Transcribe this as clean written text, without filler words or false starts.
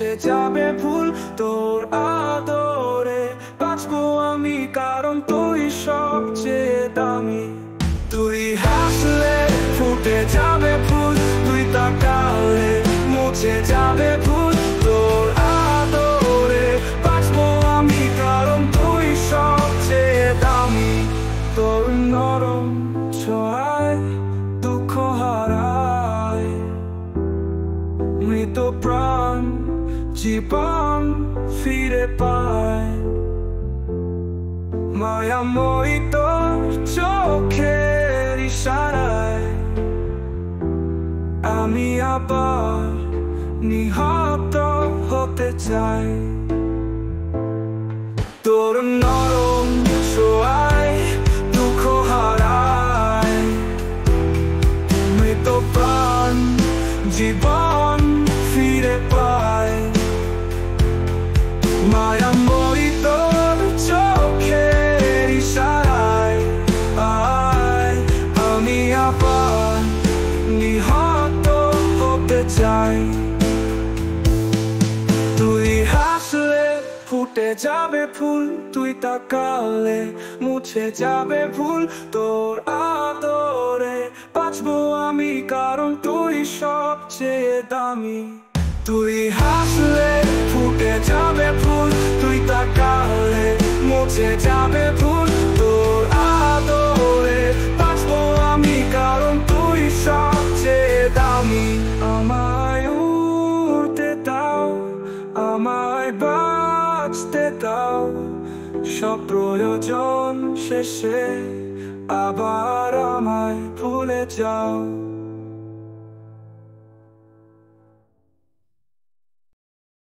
মুছে যাবে ভুল তোর আদরে বাঁচবো আমি, কারণ তুই সবচেয়ে দামি। তুই হাসলে ফুটে যাবে ফুল, তুই তাকালে মুছে যাবে ভুল তোর আদরে বাঁচবো আমি, কারণ তুই সবচেয়ে দামি। তোর নরম ছোঁয়ায় দুঃখ হারায়, মৃত প্রাণ জীবন ফিরে পায়। মায়াময়ী তোর চোখের ইশারায় আমি আবার নিহত হতে চাই। তোর নরম ছোঁয়ায় দুঃখ হারায়, মৃত প্রাণ জীবন ফিরে পায়। মায়াময়ী তোর চোখের ইশারায় আমি আবার নিহত হতে চাই। তুই হাসলে ফুটে যাবে ফুল, তুই তাকালে মুছে যাবে ভুল তোর আদরে বাঁচবো আমি, কারণ তুই সবচেয়ে দামি। তুই হাসলে ফুটে যাবে ফুল, তুই তাকালে মুছে যাবে ভুল তোর আদরে বাঁচবো আমি, কারণ তুই সবচেয়ে দামি। আমায় উড়তে দাও, আমায় বাঁচতে দাও, সব প্রয়োজন শেষে আবার আমায় ভুলে যাও।